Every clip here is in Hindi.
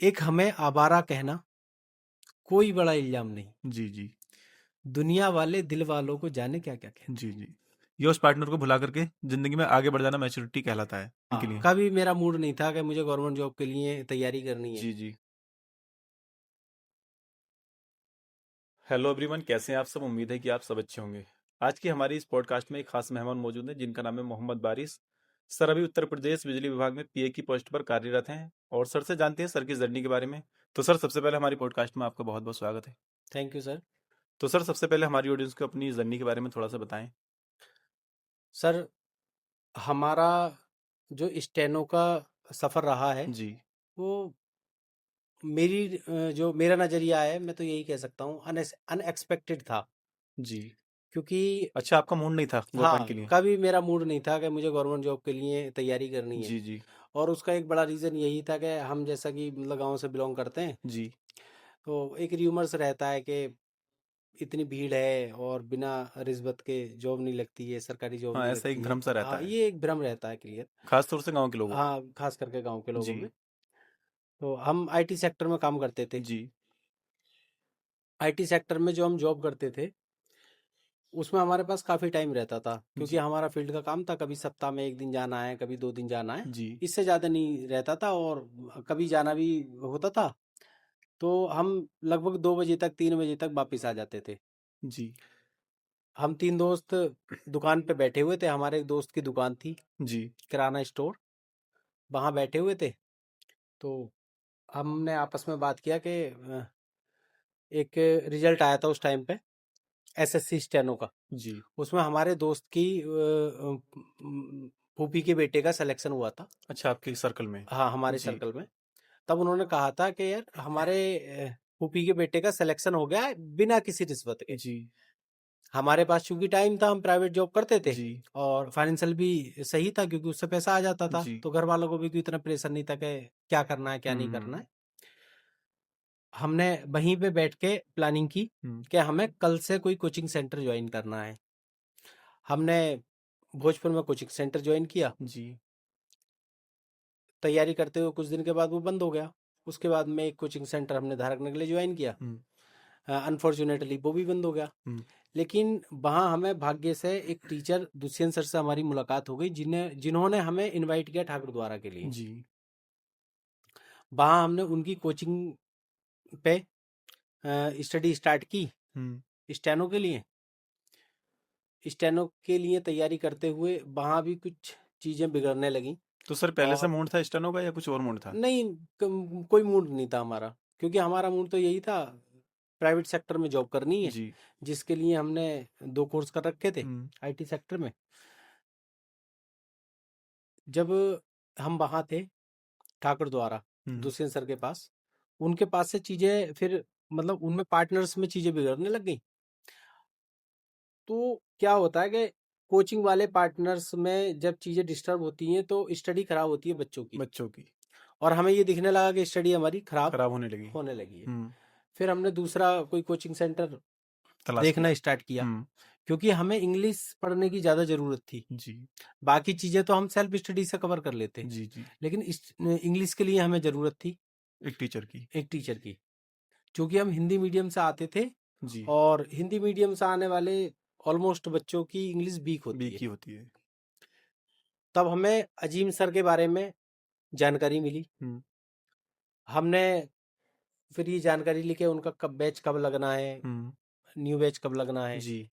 एक हमें आवारा कहना कोई बड़ा इल्जाम नहीं। जी, जी। दुनिया वाले दिल वालों को जाने क्या-क्या कहते जी, हैं। जी। ये उस पार्टनर को भुला करके ज़िंदगी में आगे बढ़ जाना मैच्योरिटी कहलाता है इनके हाँ, लिए। कभी मेरा मूड नहीं था कि मुझे गवर्नमेंट जॉब के लिए तैयारी करनी है। जी, जी। हेलो एवरीवन, कैसे हैं आप सब? उम्मीद है कि आप सब अच्छे होंगे। आज की हमारी इस पॉडकास्ट में एक खास मेहमान मौजूद हैं जिनका नाम है मोहम्मद बारिश। सर अभी उत्तर प्रदेश बिजली विभाग में पीए की पोस्ट पर कार्यरत हैं और सर से जानते हैं सर की जर्नी के बारे में। तो सर सबसे पहले हमारी पॉडकास्ट में आपका बहुत बहुत स्वागत है। Thank you sir. तो सर सबसे पहले हमारी ऑडियंस को अपनी जर्नी के बारे में थोड़ा सा बताएं। सर, हमारा जो स्टेनो का सफ़र रहा है, जी। वो जो मेरा नज़रिया है, मैं तो यही कह सकता हूँ अनएक्सपेक्टेड था। जी। क्योंकि अच्छा, आपका मूड नहीं था गवर्नमेंट के हाँ, लिए? कभी मेरा मूड नहीं था कि मुझे गवर्नमेंट जॉब के लिए तैयारी करनी है। जी, जी। और उसका एक बड़ा रीज़न यही था कि हम जैसा कि मतलब गाँव से बिलॉन्ग करते हैं, जी। तो एक र्यूमर्स रहता है कि इतनी भीड़ है और बिना रिश्वत के जॉब नहीं लगती है, सरकारी जॉब हाँ, नहीं ऐसा एक लगती है। भ्रम सा रहता हाँ, है, ये एक भ्रम रहता है क्लियर। खास तौर से गांव के लोगों को। हाँ, खास करके गाँव के लोगों जी। में। तो हम आईटी सेक्टर में काम करते थे। जी। आईटी सेक्टर में जो हम जॉब करते थे, उसमें हमारे पास काफ़ी टाइम रहता था, क्योंकि जी। हमारा फील्ड का काम था। कभी सप्ताह में 1 दिन जाना है, कभी 2 दिन जाना है। जी। इससे ज़्यादा नहीं रहता था, और कभी जाना भी होता था, तो हम लगभग 2 बजे तक, 3 बजे तक वापस आ जाते थे। जी। हम 3 दोस्त दुकान पे बैठे हुए थे। हमारे एक दोस्त की दुकान थी, जी। किराना स्टोर। वहाँ बैठे हुए थे, तो हमने आपस में बात किया कि एक रिजल्ट आया था उस टाइम पे, एसएससी स्टेनो का। जी। उसमें हमारे दोस्त की फूफी के बेटे का सिलेक्शन हुआ था। अच्छा, आपके सर्कल में। हाँ, हमारे जी। सर्कल में। तब उन्होंने कहा था कि यार, हमारे फूफी के बेटे का सिलेक्शन हो गया है बिना किसी रिश्वत के। जी। हमारे पास चूंकि टाइम था, हम प्राइवेट जॉब करते थे, जी। और फाइनेंशियल भी सही था, क्योंकि उससे पैसा आ जाता था, जी। तो घर वालों को भी कोई इतना प्रेशर नहीं था कि क्या करना है क्या नहीं करना हुँ, है। हमने वहीं पे बैठ के प्लानिंग की हुँ। कि हमें कल से कोई कोचिंग सेंटर ज्वाइन करना है। हमने भोजपुर में कोचिंग सेंटर ज्वाइन किया। जी। तैयारी करते हुए कुछ दिन के बाद वो बंद हो गया। उसके बाद में एक कोचिंग सेंटर हमने धारक नगली ज्वाइन किया। हुँ, अनफॉर्चुनेटली वो भी बंद हो गया। हुँ। लेकिन वहाँ हमें भाग्य से एक टीचर दुष्यंत सर से हमारी मुलाकात हो गई, जिन्होंने हमें इनवाइट किया ठाकुर द्वारा के लिए। जी। वहाँ हमने उनकी कोचिंग पे स्टडी स्टार्ट की, हुँ। स्टेनो के लिए। स्टेनो के लिए तैयारी करते हुए वहाँ भी कुछ चीज़ें बिगड़ने लगीं। तो सर पहले से और मूड था स्टेनो का या कुछ और मूड था? नहीं, कोई मूड नहीं था हमारा, क्योंकि हमारा मूड तो यही था, प्राइवेट सेक्टर में जॉब करनी है, जी। जिसके लिए हमने 2 कोर्स कर रखे थे हुँ, आईटी सेक्टर में। जब हम वहाँ थे ठाकुर द्वारा, हुँ। दुष्यंत सर के पास, उनके पास से चीज़ें फिर, मतलब उनमें पार्टनर्स में चीज़ें बिगड़ने लग गई। तो क्या होता है कि कोचिंग वाले पार्टनर्स में जब चीज़ें डिस्टर्ब होती हैं, तो स्टडी खराब होती है बच्चों की। बच्चों की और हमें ये दिखने लगा कि स्टडी हमारी खराब खराब होने लगी। होने लगी है। हुँ, फिर हमने दूसरा कोई कोचिंग सेंटर तलाश देखना किया। स्टार्ट किया, हुँ, क्योंकि हमें इंग्लिश पढ़ने की ज़्यादा ज़रूरत थी। जी। बाकी चीज़ें तो हम सेल्फ स्टडी से कवर कर लेते, जी, जी। लेकिन इंग्लिश के लिए हमें ज़रूरत थी एक टीचर की। एक टीचर की। क्योंकि हम हिंदी मीडियम से आते थे, जी, और हिंदी मीडियम से आने वाले ऑलमोस्ट बच्चों की इंग्लिश वीक होती वीक है। ही होती है। तब हमें अजीम सर के बारे में जानकारी मिली। हुँ, हमने फिर ये जानकारी ली कि उनका कब बैच कब लगना है, हुँ। न्यू बैच कब लगना है। जी।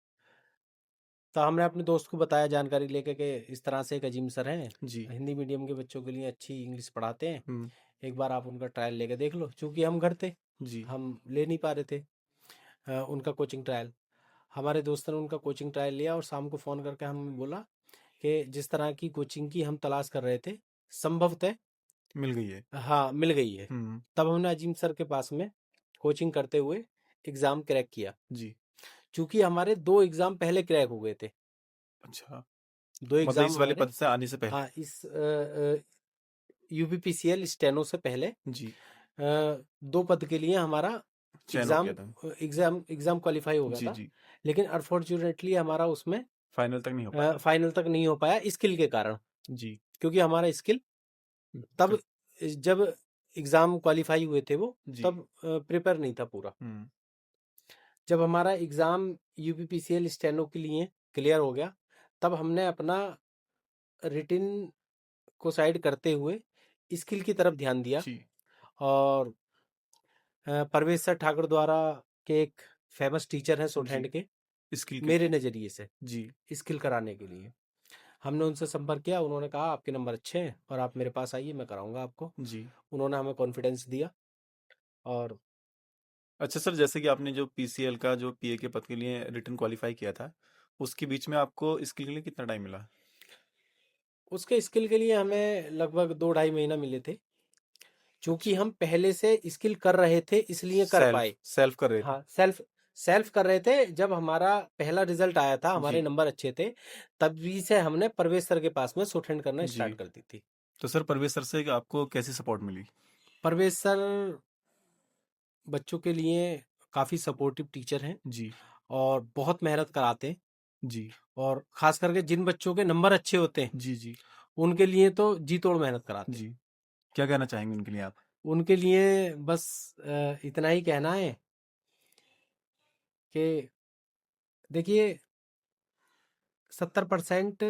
तो हमने अपने दोस्त को बताया जानकारी लेके कि इस तरह से एक अजीम सर हैं, जी। हिंदी मीडियम के बच्चों के लिए अच्छी इंग्लिश पढ़ाते हैं, हुँ, एक बार आप उनका ट्रायल लेके देख लो। चूँकि हम घर थे, जी। हम ले नहीं पा रहे थे उनका कोचिंग ट्रायल। हमारे दोस्त ने उनका कोचिंग ट्रायल लिया, और शाम को फ़ोन करके हमें बोला कि जिस तरह की कोचिंग की हम तलाश कर रहे थे, संभवतः मिल गई है। हाँ, मिल गई है। हुँ, तब हमने अजीम सर के पास में कोचिंग करते हुए एग्ज़ाम क्रैक किया। जी। चूँकि हमारे 2 एग्ज़ाम पहले क्रैक हो गए थे। अच्छा, 2 मतलब एग्ज़ाम इस वाले हमारे, पद से आने से पहले। हाँ, इस यूपीपीसीएल स्टेनो से पहले जी, 2 पद के लिए हमारा चयन हो एग्ज़ाम गया था। एग्ज़ाम क्वालीफाई हो गया जी, था। जी। लेकिन अनफॉर्चुनेटली हमारा उसमें फाइनल तक नहीं हो पाया। फाइनल तक नहीं हो पाया, स्किल के कारण। जी। क्योंकि हमारा स्किल तब, क जब एग्ज़ाम क्वालिफाई हुए थे वो, जी। तब प्रिपेयर नहीं था पूरा। हुँ। जब हमारा एग्ज़ाम यूपीपीसीएल स्टेनो के लिए क्लियर हो गया, तब हमने अपना रिटिन को साइड करते हुए स्किल की तरफ ध्यान दिया। जी। और परवेश सर ठाकुर द्वारा के एक फेमस टीचर हैं जी। शॉर्टहैंड के, स्किल के मेरे नज़रिए से जी। स्किल कराने के लिए हमने उनसे संपर्क किया। उन्होंने कहा आपके नंबर अच्छे हैं और आप मेरे पास आइए, मैं कराऊंगा आपको। जी। उन्होंने हमें कॉन्फिडेंस दिया। और अच्छा सर, जैसे कि आपने जो पीसीएल का जो पीए के पद के लिए रिटन क्वालीफाई किया था, उसके बीच में आपको स्किल के लिए कितना टाइम मिला? उसके स्किल के लिए हमें लगभग 2-2.5 महीना मिले थे, क्योंकि अच्छा। हम पहले से स्किल कर रहे थे इसलिए कर सेल्फ पाए। सेल्फ कर रहे थे। हाँ, सेल्फ सेल्फ कर रहे थे। जब हमारा पहला रिजल्ट आया था, हमारे जी। नंबर अच्छे थे, तभी से हमने परवेश सर के पास में शॉर्टहैंड करना जी। स्टार्ट कर दी थी। तो सर परवेश सर से आपको कैसी सपोर्ट मिली? परवेश सर बच्चों के लिए काफ़ी सपोर्टिव टीचर हैं जी। और बहुत मेहनत कराते हैं। जी। और खास करके जिन बच्चों के नंबर अच्छे होते हैं, जी। जी। उनके लिए तो जी तोड़ मेहनत कराते हैं। जी। क्या कहना चाहेंगे उनके लिए आप? उनके लिए बस इतना ही कहना है कि देखिए, 70%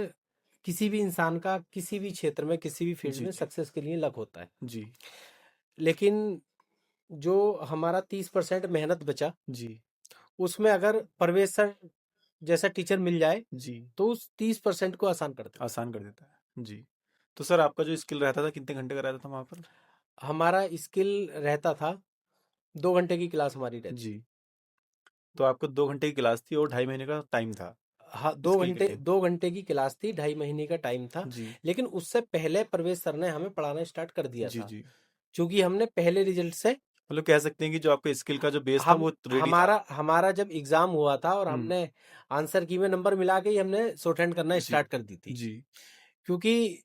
किसी भी इंसान का किसी भी क्षेत्र में, किसी भी फील्ड जी। में जी। सक्सेस के लिए लक होता है। जी। लेकिन जो हमारा 30% मेहनत बचा, जी। उसमें अगर परवेश सर जैसा टीचर मिल जाए जी। तो उस 30% को आसान कर देता आसान कर देता है। जी। तो सर आपका जो स्किल रहता था कितने घंटे का रहता था वहाँ पर? है। हमारा स्किल रहता था, 2 घंटे की क्लास हमारी रहती जी। थी। तो आपको 2 घंटे की क्लास थी और 2.5 महीने का टाइम था हाँ, दो स्किल के घंटे लिए। 2 घंटे की क्लास थी, 2.5 महीने का टाइम था। जी। लेकिन उससे पहले परवेश सर ने हमें पढ़ाना स्टार्ट कर दिया जी। था, जी। क्योंकि हमने पहले रिजल्ट से मतलब कह सकते हैं कि जो आपका स्किल का जो बेस था हम वो रेडी था। हमारा हमारा जब एग्जाम हुआ था और हुँ। हमने आंसर की में नंबर मिला के ही हमने शॉर्टहैंड करना जी। स्टार्ट कर दी थी। जी। क्योंकि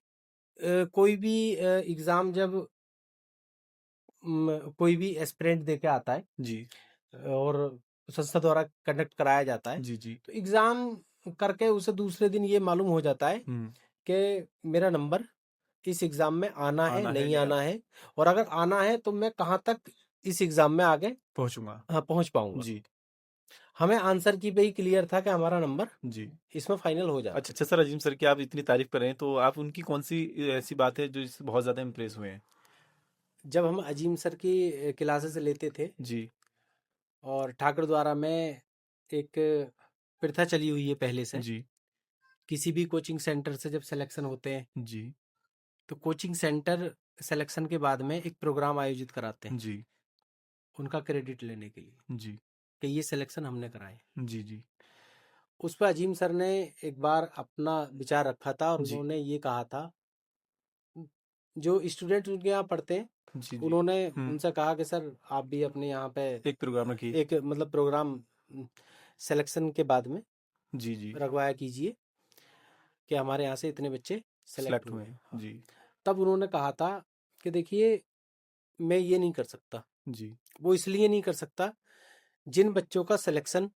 कोई भी एग्जाम जब कोई भी एस्पिरेंट दे के आता है जी। और संस्था द्वारा कंडक्ट कराया जाता है, जी। जी। तो एग्जाम करके उसे दूसरे दिन ये मालूम हो जाता है हुँ। कि मेरा नंबर इस एग्जाम में आना है, आना है नहीं या आना है, और अगर आना है तो मैं कहाँ तक इस एग्जाम में आगे पहुँचूँगा। पहुंच पाऊंगा। जी। हमें आंसर की पे ही क्लियर था कि हमारा नंबर जी। इसमें फाइनल हो जाता अच्छा, है। अच्छा सर, अजीम सर की आप इतनी तारीफ़ कर रहे हैं, तो आप उनकी कौन-सी ऐसी बात है जो इससे बहुत ज़्यादा इम्प्रेस हुए हैं? जब हम अजीम सर की क्लासेस लेते थे, जी। और ठाकुर द्वारा में एक प्रथा चली हुई है पहले से, जी। किसी भी कोचिंग सेंटर से जब सिलेक्शन होते हैं जी। तो कोचिंग सेंटर सिलेक्शन के बाद में एक प्रोग्राम आयोजित कराते हैं जी। उनका क्रेडिट लेने के लिए जी। कि ये सिलेक्शन हमने कराए। जी। जी। उस पर अजीम सर ने एक बार अपना विचार रखा था और जी। उन्होंने ये कहा था, जो स्टूडेंट उनके यहाँ पढ़ते हैं, जी। जी। उन्होंने हुँ। उनसे कहा कि सर आप भी अपने यहाँ पे एक प्रोग्राम रखिए। एक मतलब प्रोग्राम सिलेक्शन के बाद में जी। जी। रखवाया कीजिए कि हमारे यहाँ से इतने बच्चे सेलेक्ट सेलेक्ट हुए हुए हैं। हैं। हाँ। जी। तब उन्होंने कहा था कि देखिए, मैं ये नहीं कर सकता। जी। वो इसलिए नहीं कर सकता, जिन बच्चों का सिलेक्शन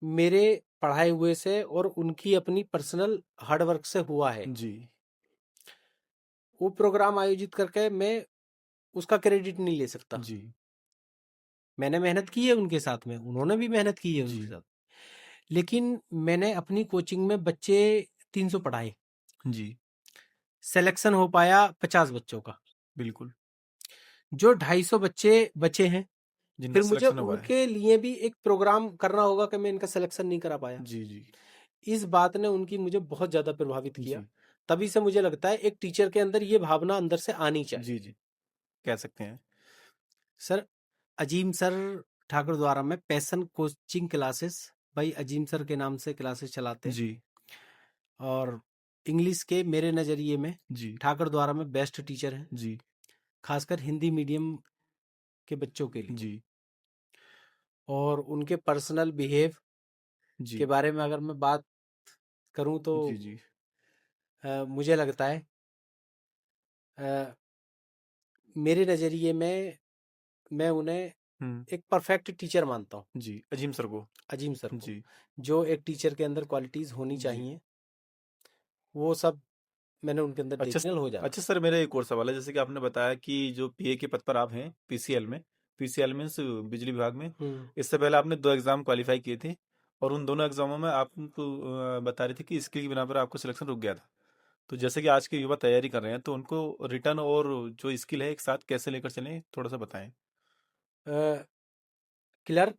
मेरे पढ़ाए हुए से और उनकी अपनी पर्सनल हार्डवर्क से हुआ है, जी। वो प्रोग्राम आयोजित करके मैं उसका क्रेडिट नहीं ले सकता। जी। मैंने मेहनत की है उनके साथ में, उन्होंने भी मेहनत की है जी। उनके साथ, लेकिन मैंने अपनी कोचिंग में बच्चे 300 पढ़ाए, जी। सिलेक्शन हो पाया 50 बच्चों का, बिल्कुल। जो 250 बच्चे बचे हैं, जिनका फिर मुझे सिलेक्शन हुआ है। उनके लिए भी एक प्रोग्राम करना होगा कि मैं इनका सिलेक्शन नहीं करा पाया। जी। जी। इस बात ने उनकी मुझे बहुत ज्यादा प्रभावित किया। जी। तभी से मुझे लगता है एक टीचर के अंदर ये भावना अंदर से आनी चाहिए। जी। जी। कह सकते हैं। सर, अजीम सर ठाकुर द्वारा में पैशन कोचिंग क्लासेस, भाई अजीम सर के नाम से क्लासेस चलाते, जी। और इंग्लिश के मेरे नज़रिए में जी। ठाकुर द्वारा में बेस्ट टीचर हैं, जी। खासकर हिंदी मीडियम के बच्चों के लिए। जी। और उनके पर्सनल बिहेव के जी। बारे में अगर मैं बात करूं तो जी। जी। मुझे लगता है, अ, मेरे नज़रिए में मैं उन्हें हुँ। एक परफेक्ट टीचर मानता हूँ, जी, अजीम सर को। अजीम सर को। जी। जो एक टीचर के अंदर क्वालिटीज़ होनी जी। चाहिए, वो सब मैंने उनके अंदर अच्छा देखी हो जाना। अच्छा सर, मेरा एक और सवाल है। जैसे कि आपने बताया कि जो पीए के पद पर आप हैं पीसीएल में, पीसीएल मीन्स बिजली विभाग में, हम्म। इससे पहले आपने 2 एग्जाम क्वालिफाई किए थे और उन दोनों एग्जामों में आप बता रहे थे कि स्किल की बिना पर आपको सिलेक्शन रुक गया था। तो जैसे कि आज के युवा तैयारी कर रहे हैं तो उनको रिटर्न और जो स्किल है एक साथ कैसे लेकर चलें, थोड़ा सा बताएं। क्लर्क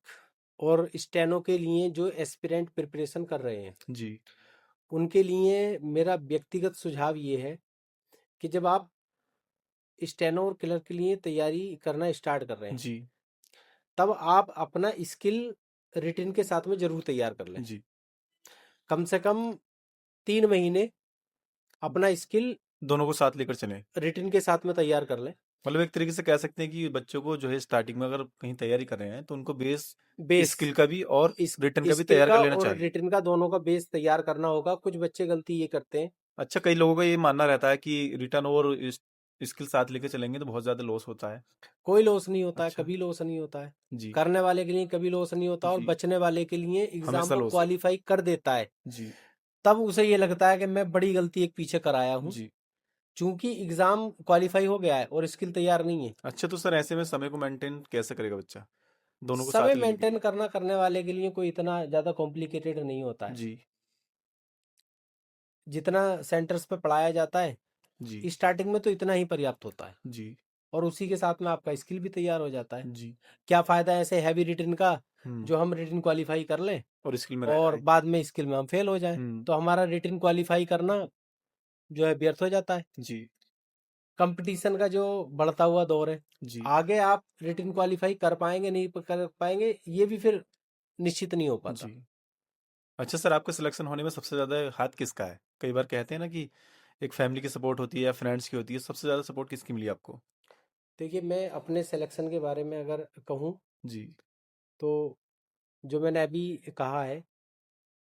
और स्टेनो के लिए जो एस्पिरेंट प्रिपरेशन कर रहे हैं, जी। उनके लिए मेरा व्यक्तिगत सुझाव ये है कि जब आप स्टेनो और क्लर्क के लिए तैयारी करना स्टार्ट कर रहे हैं, जी। तब आप अपना स्किल रिटन के साथ में जरूर तैयार कर लें। जी। कम से कम 3 महीने अपना स्किल दोनों को साथ लेकर चलें। रिटन के साथ में तैयार कर लें। मतलब एक तरीके से कह सकते हैं कि बच्चों को जो है स्टार्टिंग में अगर कहीं तैयारी कर रहे हैं तो उनको बेस बेस स्किल का भी और इस रिटर्न का भी स्किल तैयार कर का लेना और चाहिए। रिटन का दोनों का बेस तैयार करना होगा। कुछ बच्चे गलती ये करते हैं। अच्छा, कई लोगों का ये मानना रहता है कि रिटर्न और स्किल साथ लेके चलेंगे तो बहुत ज्यादा लॉस होता है। कोई लॉस नहीं होता है, अच्छा। कभी लॉस नहीं होता है। जी। करने वाले के लिए कभी लॉस नहीं होता, और जी। बचने वाले के लिए एग्जाम हमेशा को लॉस होता क्वालिफाई कर देता है। है। जी। तब उसे ये लगता है कि मैं बड़ी गलती एक पीछे कर आया हूँ, जी। चूंकि एग्जाम क्वालिफाई हो गया है और स्किल तैयार नहीं है। अच्छा, तो सर ऐसे में समय को मेंटेन कैसे करेगा बच्चा दोनों को समय साथ लेने के मेंटेन लिए? करना करने वाले के लिए कोई इतना ज्यादा कॉम्प्लिकेटेड नहीं होता है। जी। जितना सेंटर्स पे पढ़ाया जाता है जी। स्टार्टिंग में, तो इतना ही पर्याप्त होता है, जी। और उसी के साथ में आपका स्किल भी तैयार हो जाता है। जी। क्या फायदा है ऐसे हैवी रिटन का, हम्म। जो हम रिटन क्वालिफाई कर लें और स्किल में रह और जाए। बाद में स्किल में हम फेल हो जाएं, हम्म। तो हमारा रिटन क्वालिफाई करना जो है व्यर्थ हो जाता है। जी। कंपटीशन का जो बढ़ता हुआ दौर है, जी। आगे आप रिटन क्वालिफाई कर पाएंगे नहीं कर पाएंगे, ये भी फिर निश्चित नहीं हो जी। पाता। अच्छा सर, आपका सिलेक्शन होने में सबसे ज्यादा हाथ किसका है? कई बार कहते हैं ना कि एक फैमिली की सपोर्ट होती है या फ्रेंड्स की होती है, सबसे ज्यादा सपोर्ट किसकी मिली आपको? देखिए, मैं अपने सिलेक्शन के बारे में अगर कहूँ, जी। तो जो मैंने अभी कहा है,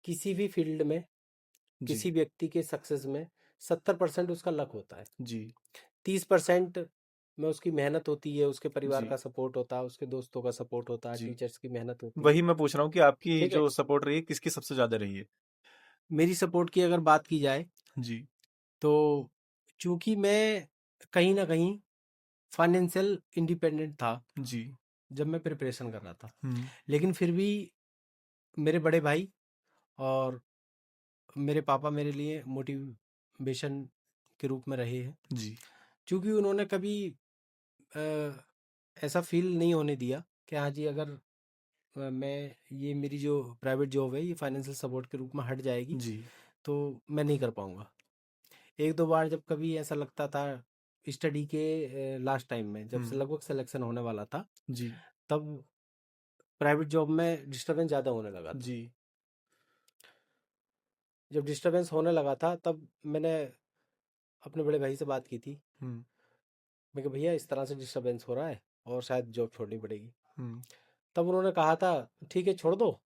किसी भी फील्ड में जी। किसी व्यक्ति के सक्सेस में 70% उसका लक होता है। जी। 30% में उसकी मेहनत होती है, उसके परिवार जी। का सपोर्ट होता है, उसके दोस्तों का सपोर्ट होता है, जी। टीचर्स की मेहनत होती है। वही मैं पूछ रहा हूँ कि आपकी ठीक है। जो सपोर्ट रही है किसकी सबसे ज्यादा रही है? मेरी सपोर्ट की अगर बात की जाए, जी। तो चूंकि मैं कहीं ना कहीं फाइनेंशियल इंडिपेंडेंट था जी। जब मैं प्रिपरेशन कर रहा था, हम्म। लेकिन फिर भी मेरे बड़े भाई और मेरे पापा मेरे लिए मोटिवेशन के रूप में रहे हैं। जी। क्योंकि उन्होंने कभी अ, ऐसा फील नहीं होने दिया कि हाँ जी, अगर मैं ये मेरी जो प्राइवेट जॉब है ये फाइनेंशियल सपोर्ट के रूप में हट जाएगी जी। तो मैं नहीं कर पाऊंगा। एक दो बार जब कभी ऐसा लगता था, स्टडी के लास्ट टाइम में जब से हम्म। लगभग सिलेक्शन होने वाला था, जी। तब प्राइवेट जॉब में डिस्टरबेंस ज़्यादा होने लगा था। जी। जब डिस्टरबेंस होने लगा था, तब मैंने अपने बड़े भाई से बात की थी। हम्म। मैं कि भैया, इस तरह से डिस्टरबेंस हो रहा है और शायद जॉब छोड़नी पड़ेगी। हम्म। तब उन्होंने कहा था, ठीक है छोड़ दो,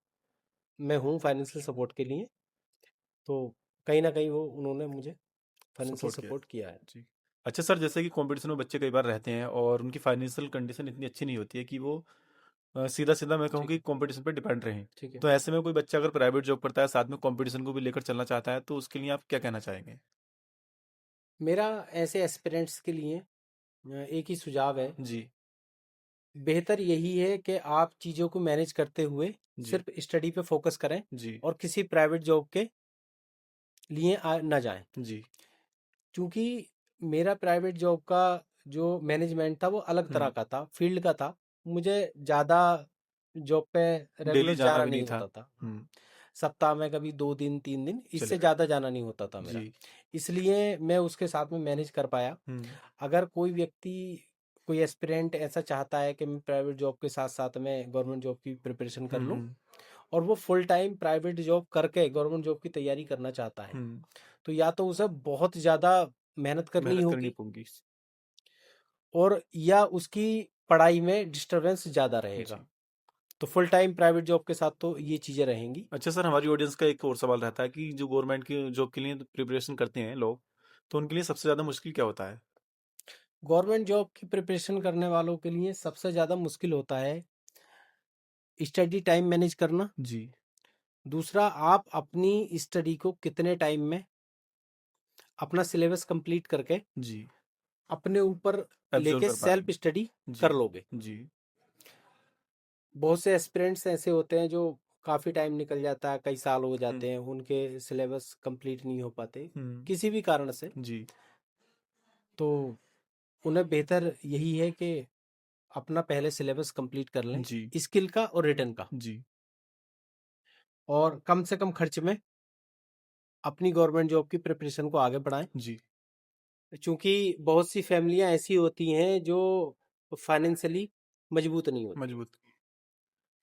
मैं हूँ फाइनेंशियल सपोर्ट के लिए। तो कहीं ना कहीं वो उन्होंने मुझे फाइनेंशियल सपोर्ट किया। सपोर्ट किया है। जी। अच्छा सर, जैसे कि कंपटीशन में बच्चे कई बार रहते हैं और उनकी फाइनेंशियल कंडीशन इतनी अच्छी नहीं होती है कि वो सीधा सीधा मैं कहूँ ठीक कि है। कंपटीशन पर डिपेंड रहें। ठीक है। तो ऐसे में कोई बच्चा अगर प्राइवेट जॉब करता है साथ में कंपटीशन को भी लेकर चलना चाहता है तो उसके लिए आप क्या कहना चाहेंगे? मेरा ऐसे एस्पिरेंट्स के लिए एक ही सुझाव है। जी। बेहतर यही है कि आप चीज़ों को मैनेज करते हुए जी। सिर्फ स्टडी पे फोकस करें जी। और किसी प्राइवेट जॉब के लिए ना जाएं। जी। क्योंकि मेरा प्राइवेट जॉब का जो मैनेजमेंट था वो अलग तरह हम्म। का था, फील्ड का था। मुझे ज़्यादा जॉब पे डेली रेगुलर जाना जाना भी नहीं नहीं था। होता था। हम्म। सप्ताह में कभी 2 दिन 3 दिन, इससे चलेगा। ज़्यादा जाना नहीं होता था मेरा। जी। इसलिए मैं उसके साथ में मैनेज कर पाया। हम्म। अगर कोई व्यक्ति, कोई एस्पिरेंट ऐसा चाहता है कि मैं प्राइवेट जॉब के साथ साथ में गवर्नमेंट जॉब की प्रिपरेशन कर लूं, हम्म। और वो फुल टाइम प्राइवेट जॉब करके गवर्नमेंट जॉब की तैयारी करना चाहता है, हम्म। तो या तो उसे बहुत ज़्यादा मेहनत करनी मेहनत करनी होगी, पड़ेगी। और या उसकी पढ़ाई में डिस्टरबेंस ज़्यादा रहेगा। जी। तो फुल टाइम प्राइवेट जॉब के साथ तो ये चीज़ें रहेंगी। अच्छा सर, हमारी ऑडियंस का एक और सवाल रहता है कि जो गवर्नमेंट की जॉब के लिए प्रिपरेशन करते हैं लोग, तो उनके लिए सबसे ज़्यादा मुश्किल क्या होता है? गवर्नमेंट जॉब की प्रिपरेशन करने वालों के लिए सबसे ज़्यादा मुश्किल होता है स्टडी टाइम मैनेज करना। जी। दूसरा, आप अपनी स्टडी को कितने टाइम में अपना सिलेबस कंप्लीट करके जी। अपने ऊपर एब्जॉर्व लेके कर पाते सेल्फ हैं। स्टडी जी। कर लोगे। जी। बहुत से एस्पिरेंट्स ऐसे होते हैं जो काफ़ी टाइम निकल जाता है, कई साल हो हुँ, जाते हैं, उनके सिलेबस कंप्लीट नहीं हो पाते हुँ। किसी भी कारण से। जी। तो उन्हें बेहतर यही है कि अपना पहले सिलेबस कंप्लीट कर लें, जी। स्किल का और रिटन का, जी। और कम से कम खर्च में अपनी गवर्नमेंट जॉब की प्रिपरेशन को आगे बढ़ाएं। जी। क्योंकि बहुत सी फैमिलियां ऐसी होती हैं जो फाइनेंशियली मजबूत नहीं होती। मजबूत।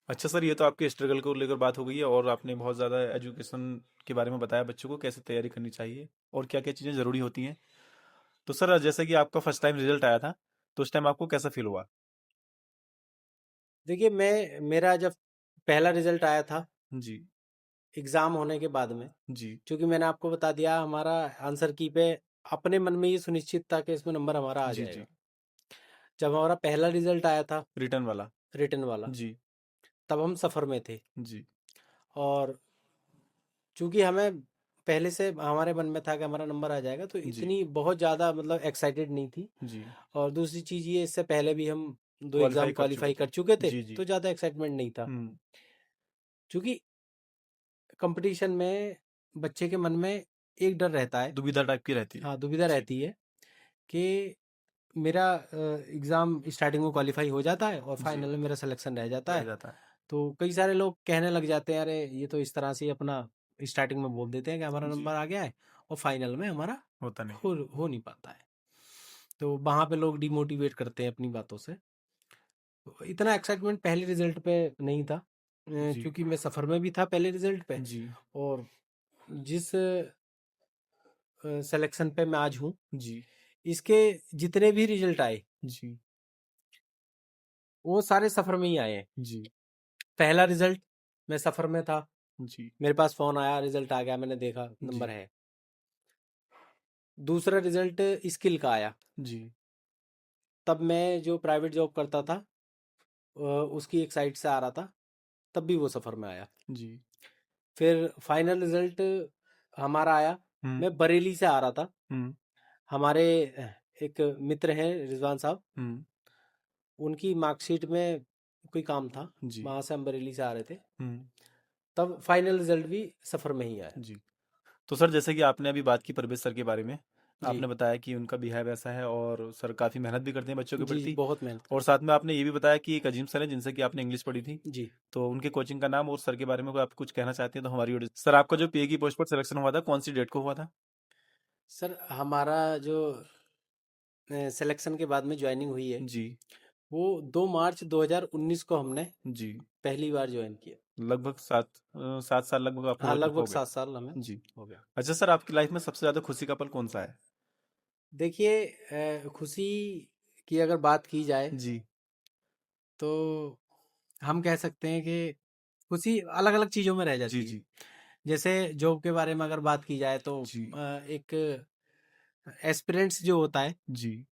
अच्छा सर, ये तो आपके स्ट्रगल को लेकर बात हो गई है और आपने बहुत ज़्यादा एजुकेशन के बारे में बताया बच्चों को कैसे तैयारी करनी चाहिए और क्या-क्या चीज़ें ज़रूरी होती हैं। तो सर जैसे कि आपका फर्स्ट टाइम रिजल्ट आया था, तो उस टाइम आपको कैसा फील हुआ? देखिए, मेरा जब पहला रिजल्ट आया था जी। एग्ज़ाम होने के बाद में, जी। क्योंकि मैंने आपको बता दिया हमारा आंसर की पे अपने मन में ये सुनिश्चित था कि इसमें नंबर हमारा आ जी। जी। जाएगा। जब हमारा पहला रिजल्ट आया था रिटर्न वाला। रिटन वाला, जी। तब हम सफ़र में थे। जी। और चूंकि हमें पहले से हमारे मन में था कि हमारा नंबर आ जाएगा, तो जी। इतनी बहुत ज़्यादा मतलब एक्साइटेड नहीं थी। जी। और दूसरी चीज़ ये, इससे पहले भी हम 2 एग्ज़ाम क्वालीफाई कर चुके क्वालीफाई थे। कर चुके थे, जी। जी। तो ज़्यादा एक्साइटमेंट नहीं था। हुँ। क्योंकि कंपटीशन में बच्चे के मन में एक डर रहता है, दुविधा टाइप की रहती है। हाँ, दुविधा जी। रहती है कि मेरा एग्ज़ाम स्टार्टिंग में क्वालीफाई हो जाता है और जी। फाइनल में मेरा सिलेक्शन रह जाता रह है। जाता है। तो कई सारे लोग कहने लग जाते हैं, अरे ये तो इस तरह से ही अपना स्टार्टिंग में बोल देते हैं कि हमारा जी। नंबर आ गया है, और फाइनल में हमारा होता नहीं। हो नहीं पाता है। तो वहाँ पे लोग डिमोटिवेट करते हैं अपनी बातों से। तो इतना एक्साइटमेंट पहले रिजल्ट पे नहीं था, जी। क्योंकि मैं सफ़र में भी था पहले रिजल्ट पे। जी। और जिस सिलेक्शन पे मैं आज हूँ, जी। इसके जितने भी रिजल्ट आए जी। वो सारे सफ़र में ही आए हैं। जी। पहला रिजल्ट मैं सफ़र में था, जी। मेरे पास फ़ोन आया, रिजल्ट आ गया, मैंने देखा जी। नंबर है। दूसरा रिजल्ट स्किल का आया, जी। तब मैं जो प्राइवेट जॉब करता था उसकी एक साइट से आ रहा था, तब भी वो सफ़र में आया। जी। फिर फाइनल रिजल्ट हमारा आया, हुँ। मैं बरेली से आ रहा था। हुँ। हमारे एक मित्र हैं रिजवान साहब, हुँ। उनकी मार्कशीट में कोई काम था, जी। वहाँ से हम बरेली से आ रहे थे। हुँ। तब फाइनल रिजल्ट भी सफ़र में ही आया। जी। तो सर जैसे कि आपने अभी बात की परवेज़ सर के बारे में, जी आपने बताया कि उनका बिहेव ऐसा है और सर काफ़ी मेहनत भी करते हैं बच्चों के जी जी, प्रति। बहुत मेहनत और करते साथ में आपने ये भी बताया कि एक अजीम सर हैं जिनसे कि आपने इंग्लिश पढ़ी थी। हैं। जी तो उनके कोचिंग का नाम और सर के बारे में कोई आप कुछ कहना चाहते हैं तो हमारी ऑडियंस। सर आपका जो पीए की पोस्ट पर सिलेक्शन हुआ था, कौन-सी डेट को हुआ था? सर, हमारा जो सिलेक्शन के बाद में ज्वाइनिंग हुई है, जी। वो 2 मार्च 2019 को हमने जी। पहली बार ज्वाइन किया। लगभग 7 साल लगभग आपको हाँ, लगभग हो गए। 7 साल हमें जी। हो गया। अच्छा सर, आपकी लाइफ में सबसे ज़्यादा खुशी का पल कौन-सा है? देखिए, खुशी की अगर बात की जाए, जी। तो हम कह सकते हैं कि खुशी अलग-अलग चीज़ों में रह जी। जाती है। जी। जैसे जॉब के बारे में अगर बात की जाए, तो जी। एक एस्पिरेंट्स जो होता है, जी।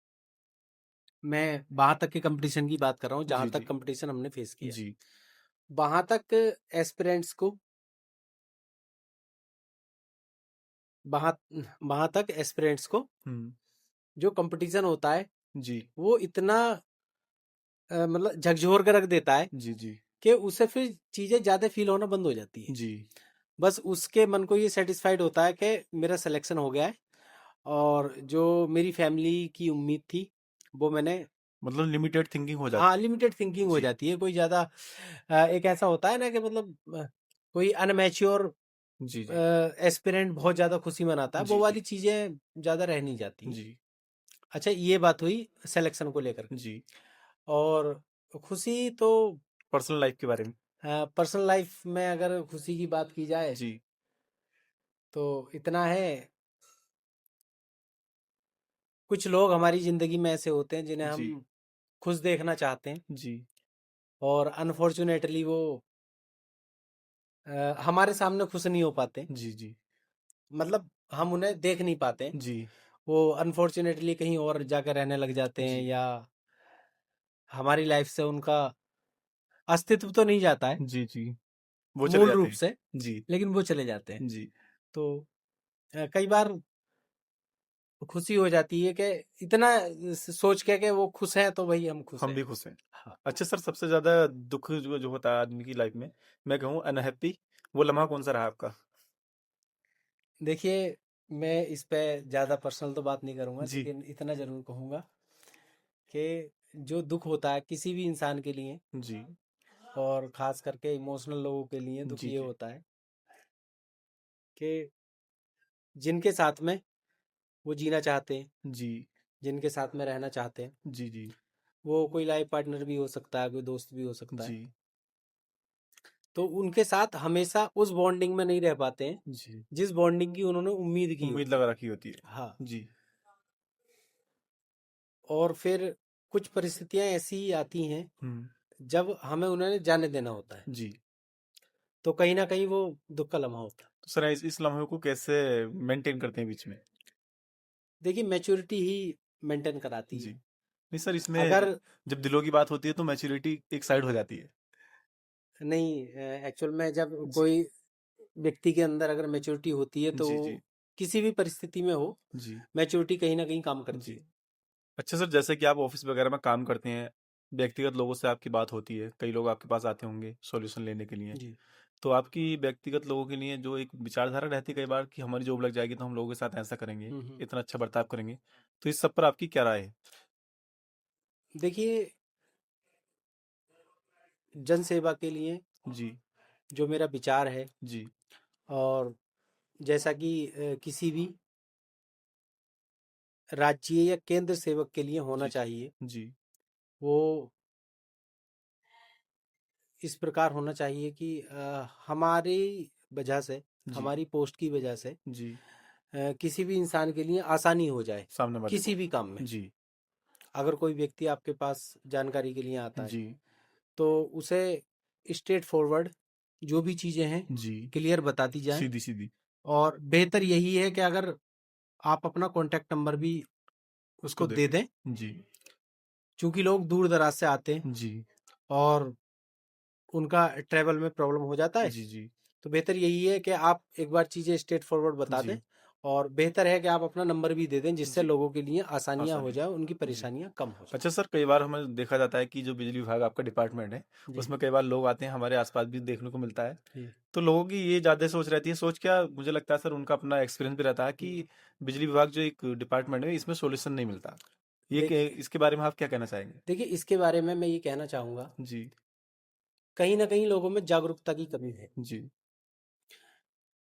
मैं वहाँ तक के कंपटीशन की बात कर रहा हूँ जहाँ जी। तक जी। कंपटीशन हमने फेस किया है। जी। वहाँ तक एस्पिरेंट्स को वहाँ वहाँ तक एस्पिरेंट्स को हुँ। जो कंपटीशन होता है, जी। वो इतना मतलब झकझोर के रख देता है जी। जी। कि उससे फिर चीज़ें ज़्यादा फील होना बंद हो जाती है। जी। बस उसके मन को ये सेटिस्फाइड होता है कि मेरा सिलेक्शन हो गया है, और जो मेरी फैमिली की उम्मीद थी वो मैंने, मतलब लिमिटेड थिंकिंग हो हाँ, जाती है। लिमिटेड थिंकिंग हो जी। जाती है। कोई ज़्यादा एक ऐसा होता है ना कि मतलब कोई अनमैच्योर जी। जी। एस्पिरेंट बहुत ज़्यादा खुशी मनाता है, वो जी। जी। वाली चीज़ें ज़्यादा रह नहीं जाती हैं। जी। अच्छा, ये बात हुई सिलेक्शन को लेकर के। जी। और खुशी तो पर्सनल लाइफ के बारे में। पर्सनल लाइफ में अगर खुशी की बात की जाए, जी। तो इतना है, कुछ लोग हमारी ज़िंदगी में ऐसे होते हैं जिन्हें जी। हम खुश देखना चाहते हैं, जी। और अनफॉर्चुनेटली वो हमारे सामने खुश नहीं हो पाते। जी। जी। मतलब हम उन्हें देख नहीं पाते। जी। वो अनफॉर्चुनेटली कहीं और जाकर रहने लग जाते हैं, जी। या हमारी लाइफ से उनका अस्तित्व तो नहीं जाता है जी। जी। वो चले मूल जाते रूप हैं। से, जी। लेकिन वो चले जाते हैं। जी। तो कई बार खुशी हो जाती है कि इतना सोच के कि वो खुश है तो भाई हम खुश हम हैं। भी खुश हैं। हाँ। अच्छा सर, सबसे ज्यादा दुख जो जो होता है आदमी की लाइफ में, मैं कहूँ अनहैप्पी, वो लम्हा कौन सा रहा आपका? देखिए, मैं इस पे ज़्यादा पर्सनल तो बात नहीं करूँगा, जी। लेकिन इतना ज़रूर कहूँगा कि जो दुख होता है किसी भी इंसान के लिए, जी। और ख़ास करके इमोशनल लोगों के लिए दुख जी। ये जी। होता है कि जिनके साथ में वो जीना चाहते हैं, जी। जिनके साथ में रहना चाहते हैं, जी। जी। वो कोई लाइफ पार्टनर भी हो सकता है, कोई दोस्त भी हो सकता है, जी। तो उनके साथ हमेशा उस बॉन्डिंग में नहीं रह पाते हैं जी। जिस बॉन्डिंग की उन्होंने उम्मीद की उम्मीद होती लगा है। रखी होती है। हाँ। जी। और फिर कुछ परिस्थितियां ऐसी आती हैं हम्म। जब हमें उन्हें जाने देना होता है, जी। तो कहीं ना कहीं वो दुख का लम्हा होता है। तो सर इस लम्हे को कैसे मेंटेन करते हैं बीच में? देखिए, मैच्योरिटी ही मेंटेन कराती जी। है। नहीं सर, इसमें अगर जब दिलों की बात होती है तो मैच्योरिटी एक साइड हो जाती है। नहीं, एक्चुअल में जब जी। कोई व्यक्ति के अंदर अगर मैच्योरिटी होती है तो जी। जी। किसी भी परिस्थिति में हो, जी। मैच्योरिटी कहीं ना कहीं काम करती जी। है। अच्छा सर, जैसे कि आप ऑफिस वगैरह में काम करते हैं, व्यक्तिगत लोगों से आपकी बात होती है, कई लोग आपके पास आते होंगे सॉल्यूशन लेने के लिए। जी। तो आपकी व्यक्तिगत लोगों के लिए जो एक विचारधारा रहती है कई बार कि हमारी जॉब लग जाएगी तो हम लोगों के साथ ऐसा करेंगे, हम्म। इतना अच्छा बर्ताव करेंगे, तो इस सब पर आपकी क्या राय है? देखिए, जन सेवा के लिए जी। जो मेरा विचार है, जी। और जैसा कि किसी भी राज्य या केंद्र सेवक के लिए होना जी। जी। चाहिए, जी। वो इस प्रकार होना चाहिए कि हमारी वजह से, जी। हमारी पोस्ट की वजह से जी। किसी भी इंसान के लिए आसानी हो जाए सामने वाले किसी को। भी काम में। जी। अगर कोई व्यक्ति आपके पास जानकारी के लिए आता है जी। तो उसे स्ट्रेट फॉरवर्ड जो भी चीज़ें हैं जी। क्लियर बता दी जाए। सीधी सीधी। और बेहतर यही है कि अगर आप अपना कॉन्टैक्ट नंबर भी उसको उसको दे दे दें। दें, जी। क्योंकि लोग दूर दराज से आते हैं जी। और उनका ट्रैवल में प्रॉब्लम हो जाता है। जी। जी। तो बेहतर यही है कि आप एक बार चीज़ें स्ट्रेट फॉरवर्ड बता दें, जी। और बेहतर है कि आप अपना नंबर भी दे दें जिससे जी। लोगों के लिए आसानियां हो आसानी जाए, उनकी हो। जी। परेशानियां कम हो जाए। अच्छा सर, कई बार हमें देखा जाता है कि जो बिजली विभाग आपका डिपार्टमेंट है, जी। उसमें कई बार लोग आते हैं, हमारे आसपास भी देखने को मिलता है। जी। तो लोगों की ये ज़्यादा सोच रहती है, सोच क्या, मुझे लगता है सर उनका अपना एक्सपीरियंस भी रहता है कि बिजली विभाग जो एक डिपार्टमेंट है इसमें सॉल्यूशन नहीं मिलता। देखिए, इसके बारे में आप क्या कहना चाहेंगे? देखिए इसके बारे में मैं ये कहना चाहूँगा, जी। कहीं ना कहीं लोगों में जागरूकता की कमी है। जी।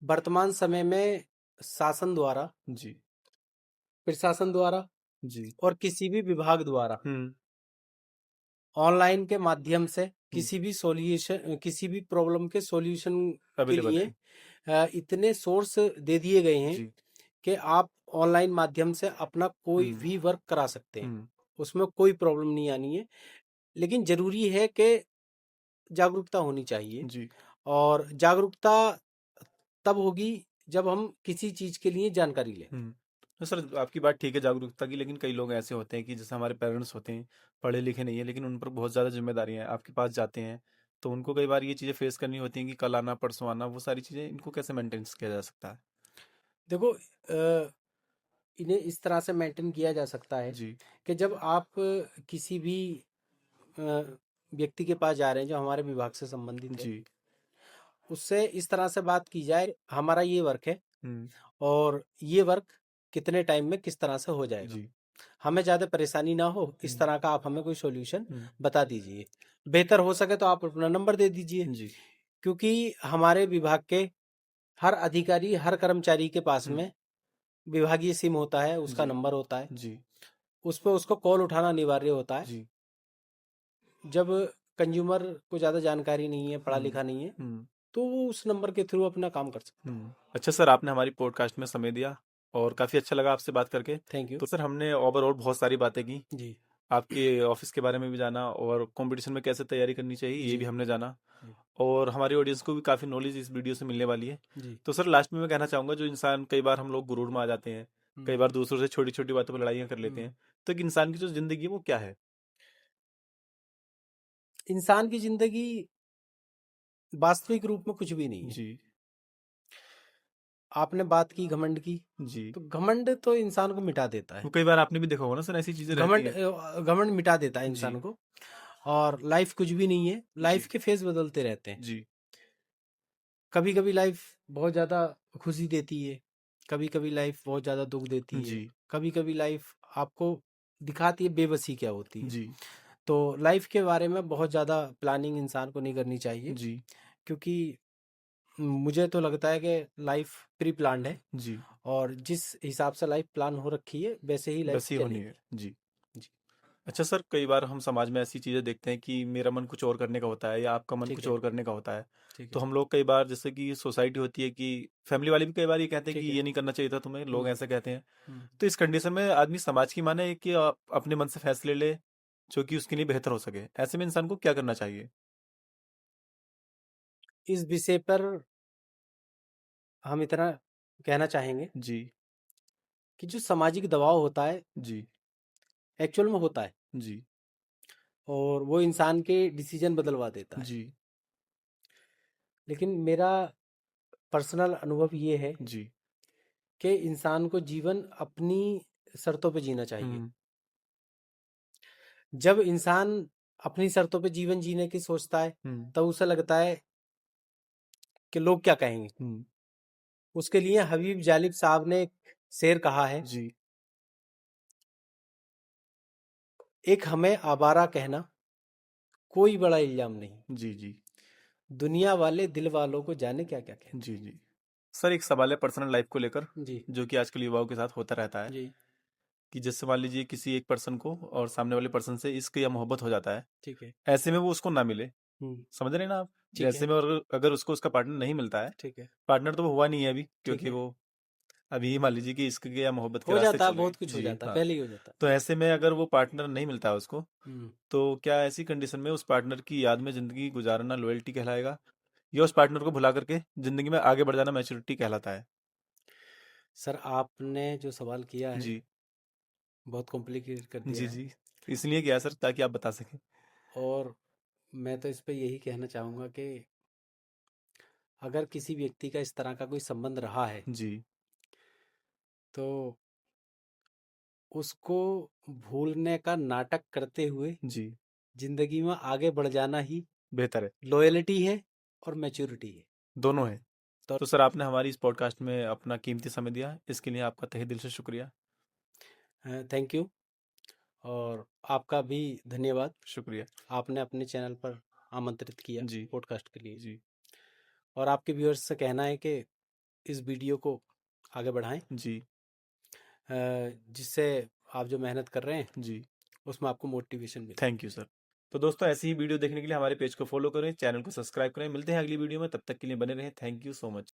वर्तमान समय में शासन द्वारा, जी। प्रशासन द्वारा जी। और किसी भी विभाग द्वारा हम्म। ऑनलाइन के माध्यम से जी। किसी भी सॉल्यूशन, किसी भी प्रॉब्लम के सॉल्यूशन के अवेलेबल लिए है। इतने सोर्स दे दिए गए हैं जी। कि आप ऑनलाइन माध्यम से अपना कोई हम्म। भी वर्क करा सकते हैं। हम्म। उसमें कोई प्रॉब्लम नहीं आनी है, लेकिन जरूरी है कि जागरूकता होनी चाहिए। जी। और जागरूकता तब होगी जब हम किसी चीज के लिए जानकारी लें। तो सर आपकी बात ठीक है जागरूकता की, लेकिन कई लोग ऐसे होते हैं कि जैसे हमारे पेरेंट्स होते हैं, पढ़े लिखे नहीं है, लेकिन उन पर बहुत ज़्यादा जिम्मेदारी है, आपके पास जाते हैं तो उनको कई बार ये चीज़ें फेस करनी होती हैं कि कल आना परसों आना, वो सारी चीज़ें इनको कैसे मेंटेन किया जा सकता है? देखो, इन्हें इस तरह से मेंटेन किया जा सकता है जी। कि जब आप किसी भी व्यक्ति के पास जा रहे हैं जो हमारे विभाग से संबंधित है, जी। उससे इस तरह से बात की जाए, हमारा ये वर्क है हम्म। और ये वर्क कितने टाइम में किस तरह से हो जाएगा, जी। हमें ज़्यादा परेशानी ना हो, इस हम्म। तरह का आप हमें कोई सॉल्यूशन हम्म। बता दीजिए। बेहतर हो सके तो आप अपना नंबर दे दीजिए, जी। क्योंकि हमारे विभाग के हर अधिकारी, हर कर्मचारी के पास हम्म। में विभागीय सिम होता है, उसका जी। नंबर होता है, जी। उस पर उसको कॉल उठाना अनिवार्य होता है। जी। जब कंज्यूमर को ज़्यादा जानकारी नहीं है, पढ़ा हम्म। लिखा नहीं है, हम्म। तो वो उस नंबर के थ्रू अपना काम कर सकता अच्छा सर, आपने हमारी पॉडकास्ट में समय दिया और काफ़ी अच्छा लगा आपसे बात करके। है। Thank you. तो सर हमने ओवरऑल बहुत सारी बातें की, जी। आपके ऑफिस के बारे में भी जाना और कंपटीशन में कैसे तैयारी करनी चाहिए ये जी। भी हमने जाना, जी। और हमारी ऑडियंस को भी काफ़ी नॉलेज इस वीडियो से मिलने वाली है। जी। तो सर लास्ट में मैं कहना चाहूँगा, जो इंसान, कई बार हम लोग गुरूर में आ जाते हैं, कई हम्म। बार दूसरों से छोटी छोटी बातों पर लड़ाइयाँ कर लेते हम्म। हैं, तो एक इंसान की जो ज़िंदगी है वो क्या है? इंसान की जिंदगी वास्तविक रूप में कुछ भी नहीं है। जी। आपने बात की घमंड की, जी। तो घमंड तो इंसान को मिटा देता है। वो कई बार आपने भी देखा होगा ना सर, ऐसी चीज़ें रहती घमंड हैं। घमंड मिटा देता है जी, इंसान को। और लाइफ कुछ भी नहीं है, लाइफ जी, के फेज बदलते रहते हैं। जी, कभी कभी लाइफ बहुत ज़्यादा खुशी देती है, कभी कभी लाइफ बहुत ज़्यादा दुख देती है, जी, कभी कभी लाइफ आपको दिखाती है बेबसी क्या होती है। जी, तो लाइफ के बारे में बहुत ज़्यादा प्लानिंग इंसान को नहीं करनी चाहिए, जी, क्योंकि मुझे तो लगता है कि लाइफ प्री प्लान्ड है, जी, और जिस हिसाब से लाइफ प्लान हो रखी है वैसे ही लाइफ वैसी होनी है। चलेगी। जी। जी। अच्छा सर, कई बार हम समाज में ऐसी चीज़ें देखते हैं कि मेरा मन कुछ और करने का होता है या आपका मन ठीक कुछ है। और करने का होता है। ठीक तो है। हम लोग कई बार, जैसे कि सोसाइटी होती है कि फैमिली वाले भी कई बार ये कहते हैं कि ठीक है। ये नहीं करना चाहिए था तुम्हें, लोग हम्म। ऐसा कहते हैं। हम्म। तो इस कंडीशन में आदमी समाज की माने कि अपने मन से फैसले ले जो कि उसके लिए बेहतर हो सके, ऐसे में इंसान को क्या करना चाहिए? इस विषय पर हम इतना कहना चाहेंगे जी, कि जो सामाजिक दबाव होता है, जी, एक्चुअल में होता है, जी, और वो इंसान के डिसीजन बदलवा देता है। जी, लेकिन मेरा पर्सनल अनुभव ये है जी, कि इंसान को जीवन अपनी शर्तों पे जीना चाहिए। हुँ, जब इंसान अपनी शर्तों पे जीवन जीने की सोचता है, हुँ, तब उसे लगता है कि लोग क्या कहेंगे। हुँ, उसके लिए हबीब जालिब साहब ने एक शेर कहा है, जी, एक हमें आवारा कहना कोई बड़ा इल्जाम नहीं, जी, जी, दुनिया वाले दिल वालों को जाने क्या क्या कहते जी, जी। सर, एक सवाल है पर्सनल लाइफ़ को लेकर, हैं। जी। जो कि आजकल युवाओं के साथ होता रहता है। जी। कि जैसे मान लीजिए किसी एक पर्सन को और सामने वाले पर्सन से इश्क या मोहब्बत हो जाता है, ठीक है। ऐसे में वो उसको ना मिले। हम्म। समझ रहे हैं ना आप? ठीक जैसे है। में अगर अगर उसको उसका पार्टनर नहीं मिलता है, ठीक है। पार्टनर तो वो हुआ नहीं है अभी, ठीक क्योंकि है। वो अभी मान लीजिए कि इश्क के या मोहब्बत के हो रास्ते जाता है, चल रहे बहुत हैं। कुछ हो जी, जाता है, हाँ। पहले ही हो जाता तो ऐसे में अगर वो पार्टनर नहीं मिलता है उसको, है। तो क्या ऐसी कंडीशन में उस पार्टनर की याद में ज़िंदगी गुज़ारना लॉयल्टी कहलाएगा? या उस पार्टनर को भुला करके ज़िंदगी में आगे बढ़ जाना मैच्योरिटी कहलाता है? सर, आपने जो सवाल किया है जी। बहुत कॉम्प्लिकेटेड कर जी, दिया है। जी। इसलिए किया सर, ताकि आप बता सकें। और मैं तो इस पे यही कहना चाहूँगा कि अगर किसी व्यक्ति का इस तरह का कोई संबंध रहा है, जी, तो उसको भूलने का नाटक करते हुए जी। जिंदगी में आगे बढ़ जाना ही बेहतर है। लॉयल्टी है और मैच्योरिटी है। दोनों हैं। तो तो सर, आपने हमारी इस पॉडकास्ट में अपना कीमती समय दिया, इसके लिए आपका तहे दिल से शुक्रिया। थैंक यू, और आपका भी धन्यवाद। शुक्रिया। आपने अपने चैनल पर आमंत्रित किया जी, पॉडकास्ट के लिए, जी, और आपके व्यूअर्स से कहना है कि इस वीडियो को आगे बढ़ाएं, जी, जिससे आप जो मेहनत कर रहे हैं जी। उसमें आपको मोटिवेशन मिले। Thank you sir. तो दोस्तों, ऐसी ही वीडियो देखने के लिए हमारे पेज को फॉलो करें, चैनल को सब्सक्राइब करें। मिलते हैं अगली वीडियो में, तब तक के लिए बने रहें। Thank you so much.